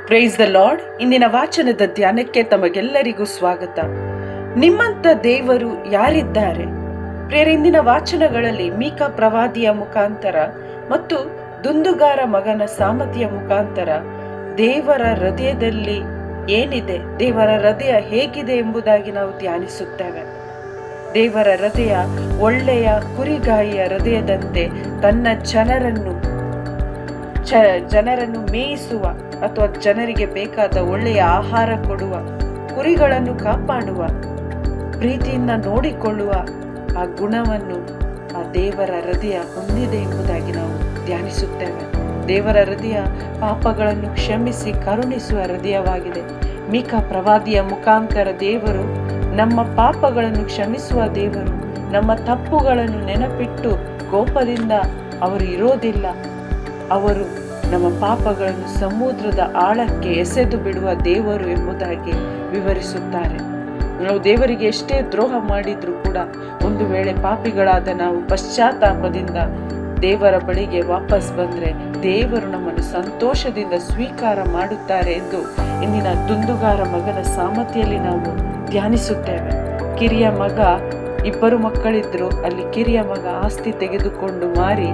Price the lord. ಇಂದಿನ ವಾಚನದ ಧ್ಯಾನಕ್ಕೆ ತಮಗೆಲ್ಲರಿಗೂ ಸ್ವಾಗತ. ನಿಮ್ಮಂತ ದೇವರು ಯಾರಿದ್ದಾರೆ? ಪ್ರಿಯರೇ, ಇಂದಿನ ವಾಚನಗಳಲ್ಲಿ ಮೀಕ ಪ್ರವಾದಿಯ ಮುಖಾಂತರ ಮತ್ತು ದುಂದುಗಾರ ಮಗನ ಸಾಮತಿಯ ಮುಖಾಂತರ ದೇವರ ಹೃದಯದಲ್ಲಿ ಏನಿದೆ, ದೇವರ ಹೃದಯ ಹೇಗಿದೆ ಎಂಬುದಾಗಿ ನಾವು ಧ್ಯಾನಿಸುತ್ತೇವೆ. ದೇವರ ಹೃದಯ ಒಳ್ಳೆಯ ಕುರಿಗಾಯಿಯ ಹೃದಯದಂತೆ ತನ್ನ ಜನರನ್ನು ಮೇಯಿಸುವ ಅಥವಾ ಜನರಿಗೆ ಬೇಕಾದ ಒಳ್ಳೆಯ ಆಹಾರ ಕೊಡುವ, ಕುರಿಗಳನ್ನು ಕಾಪಾಡುವ, ಪ್ರೀತಿಯಿಂದ ನೋಡಿಕೊಳ್ಳುವ ಆ ಗುಣವನ್ನು ಆ ದೇವರ ಹೃದಯ ಹೊಂದಿದೆ ಎಂಬುದಾಗಿ ನಾವು ಧ್ಯಾನಿಸುತ್ತೇವೆ. ದೇವರ ಹೃದಯ ಪಾಪಗಳನ್ನು ಕ್ಷಮಿಸಿ ಕರುಣಿಸುವ ಹೃದಯವಾಗಿದೆ. ಮೀಕ ಪ್ರವಾದಿಯ ಮುಖಾಂತರ ದೇವರು ನಮ್ಮ ಪಾಪಗಳನ್ನು ಕ್ಷಮಿಸುವ ದೇವರು. ನಮ್ಮ ತಪ್ಪುಗಳನ್ನು ನೆನಪಿಟ್ಟು ಕೋಪದಿಂದ ಅವರು ಇರೋದಿಲ್ಲ. ಅವರು ನಮ್ಮ ಪಾಪಗಳನ್ನು ಸಮುದ್ರದ ಆಳಕ್ಕೆ ಎಸೆದು ಬಿಡುವ ದೇವರು ಎಂಬುದಾಗಿ ವಿವರಿಸುತ್ತಾರೆ. ನಾವು ದೇವರಿಗೆ ಎಷ್ಟೇ ದ್ರೋಹ ಮಾಡಿದ್ರೂ ಕೂಡ ಒಂದು ವೇಳೆ ಪಾಪಿಗಳಾದ ನಾವು ಪಶ್ಚಾತ್ತಾಪದಿಂದ ದೇವರ ಬಳಿಗೆ ವಾಪಸ್ ಬಂದರೆ ದೇವರು ನಮ್ಮನ್ನು ಸಂತೋಷದಿಂದ ಸ್ವೀಕಾರ ಮಾಡುತ್ತಾರೆ ಎಂದು ಇಂದಿನ ದುಂದುಗಾರ ಮಗನ ಸಾಮತಿಯಲ್ಲಿ ನಾವು ಧ್ಯಾನಿಸುತ್ತೇವೆ. ಕಿರಿಯ ಮಗ, ಇಬ್ಬರು ಮಕ್ಕಳಿದ್ರು. ಅಲ್ಲಿ ಕಿರಿಯ ಮಗ ಆಸ್ತಿ ತೆಗೆದುಕೊಂಡು ಮಾರಿ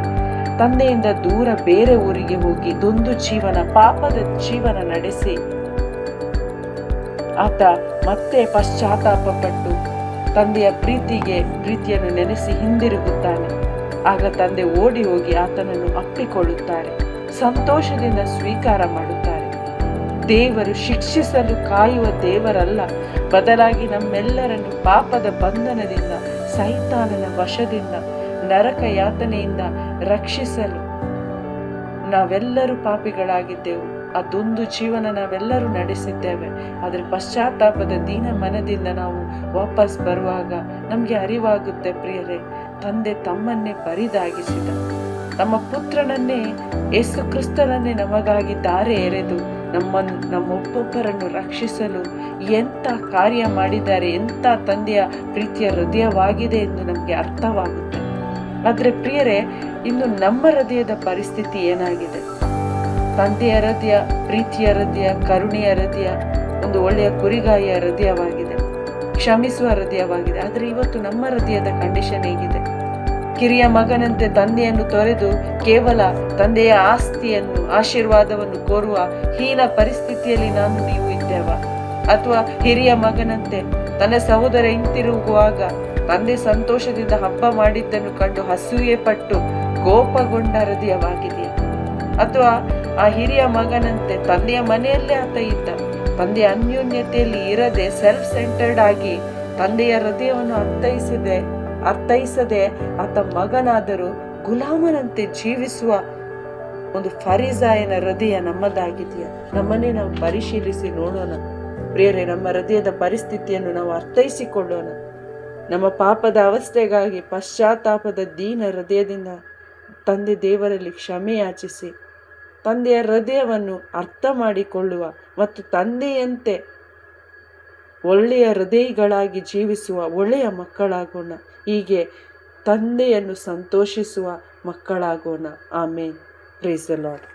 ತಂದೆಯಿಂದ ದೂರ ಬೇರೆ ಊರಿಗೆ ಹೋಗಿ ಪಾಪದ ಜೀವನ ನಡೆಸಿ ಆತ ಮತ್ತೆ ಪಶ್ಚಾತ್ತಾಪ ಪಟ್ಟು ತಂದೆಯ ಪ್ರೀತಿಯನ್ನು ನೆನೆಸಿ ಹಿಂದಿರುಗುತ್ತಾನೆ. ಆಗ ತಂದೆ ಓಡಿ ಹೋಗಿ ಆತನನ್ನು ಅಪ್ಪಿಕೊಳ್ಳುತ್ತಾರೆ, ಸಂತೋಷದಿಂದ ಸ್ವೀಕಾರ ಮಾಡುತ್ತಾರೆ. ದೇವರು ಶಿಕ್ಷಿಸಲು ಕಾಯುವ ದೇವರಲ್ಲ, ಬದಲಾಗಿ ನಮ್ಮೆಲ್ಲರನ್ನು ಪಾಪದ ಬಂಧನದಿಂದ, ಸೈತಾನನ ವಶದಿಂದ, ನರಕ ಯಾತನೆಯಿಂದ ರಕ್ಷಿಸಲು. ನಾವೆಲ್ಲರೂ ಪಾಪಿಗಳಾಗಿದ್ದೆವು. ಅದೊಂದು ಜೀವನ ನಾವೆಲ್ಲರೂ ನಡೆಸಿದ್ದೇವೆ. ಆದರೆ ಪಶ್ಚಾತ್ತಾಪದ ದೀನ ಮನದಿಂದ ನಾವು ವಾಪಸ್ ಬರುವಾಗ ನಮಗೆ ಅರಿವಾಗುತ್ತೆ, ಪ್ರಿಯರೇ, ತಂದೆ ತಮ್ಮನ್ನೇ ಬರಿದಾಗಿಸಿದ, ನಮ್ಮ ಪುತ್ರನನ್ನೇ, ಯೇಸು ಕ್ರಿಸ್ತನನ್ನೇ ನಮಗಾಗಿ ದಾರೆ ಎರೆದು ನಮ್ಮೊಬ್ಬೊಬ್ಬರನ್ನು ರಕ್ಷಿಸಲು ಎಂಥ ಕಾರ್ಯ ಮಾಡಿದ್ದಾರೆ, ಎಂಥ ತಂದೆಯ ಪ್ರೀತಿಯ ಹೃದಯವಾಗಿದೆ ಎಂದು ನಮಗೆ ಅರ್ಥವಾಗುತ್ತೆ. ಆದರೆ ಪ್ರಿಯರೇ, ಇನ್ನು ನಮ್ಮ ಹೃದಯದ ಪರಿಸ್ಥಿತಿ ಏನಾಗಿದೆ? ತಂದೆಯ ಹೃದಯ ಪ್ರೀತಿಯ ಹೃದಯ, ಕರುಣೆಯ ಹೃದಯ, ಒಂದು ಒಳ್ಳೆಯ ಕುರಿಗಾಯಿಯ ಹೃದಯವಾಗಿದೆ, ಕ್ಷಮಿಸುವ ಹೃದಯವಾಗಿದೆ. ಆದರೆ ಇವತ್ತು ನಮ್ಮ ಹೃದಯದ ಕಂಡೀಷನ್ ಹೇಗಿದೆ? ಕಿರಿಯ ಮಗನಂತೆ ತಂದೆಯನ್ನು ತೊರೆದು ಕೇವಲ ತಂದೆಯ ಆಸ್ತಿಯನ್ನು, ಆಶೀರ್ವಾದವನ್ನು ಕೋರುವ ಹೀನ ಪರಿಸ್ಥಿತಿಯಲ್ಲಿ ನೀವು ಇದ್ದೇವ? ಅಥವಾ ಹಿರಿಯ ಮಗನಂತೆ ತನ್ನ ಸಹೋದರ ಹಿಂತಿರುಗುವಾಗ ತಂದೆ ಸಂತೋಷದಿಂದ ಹಬ್ಬ ಮಾಡಿದ್ದನ್ನು ಕಂಡು ಅಸೂಯೆ ಪಟ್ಟು ಕೋಪಗೊಂಡ ಹೃದಯವಾಗಿದೆಯಾ? ಅಥವಾ ಆ ಹಿರಿಯ ಮಗನಂತೆ ತಂದೆಯ ಮನೆಯಲ್ಲೇ ಆತ ಇದ್ದ, ತಂದೆಯ ಅನ್ಯೋನ್ಯತೆಯಲ್ಲಿ ಇರದೆ ಸೆಲ್ಫ್ ಸೆಂಟರ್ಡ್ ಆಗಿ ತಂದೆಯ ಹೃದಯವನ್ನು ಅರ್ಥೈಸದೆ ಆತ ಮಗನಾದರೂ ಗುಲಾಮನಂತೆ ಜೀವಿಸುವ ಒಂದು ಫರಿಸಾಯನ ಹೃದಯ ನಮ್ಮದಾಗಿದೆಯಾ? ನಮ್ಮನ್ನೇ ನಾವು ಪರಿಶೀಲಿಸಿ ನೋಡೋಣ. ಪ್ರಿಯರೇ, ನಮ್ಮ ಹೃದಯದ ಪರಿಸ್ಥಿತಿಯನ್ನು ನಾವು ಅರ್ಥೈಸಿಕೊಳ್ಳೋಣ. ನಮ್ಮ ಪಾಪದ ಅವಸ್ಥೆಗಾಗಿ ಪಶ್ಚಾತ್ತಾಪದ ದೀನ ಹೃದಯದಿಂದ ತಂದೆ ದೇವರಲ್ಲಿ ಕ್ಷಮೆ ಯಾಚಿಸಿ ತಂದೆಯ ಹೃದಯವನ್ನು ಅರ್ಥ ಮಾಡಿಕೊಳ್ಳುವ ಮತ್ತು ತಂದೆಯಂತೆ ಒಳ್ಳೆಯ ಹೃದಯಗಳಾಗಿ ಜೀವಿಸುವ ಒಳ್ಳೆಯ ಮಕ್ಕಳಾಗೋಣ. ಹೀಗೆ ತಂದೆಯನ್ನು ಸಂತೋಷಿಸುವ ಮಕ್ಕಳಾಗೋಣ. ಆಮೇನ್. Praise the lord.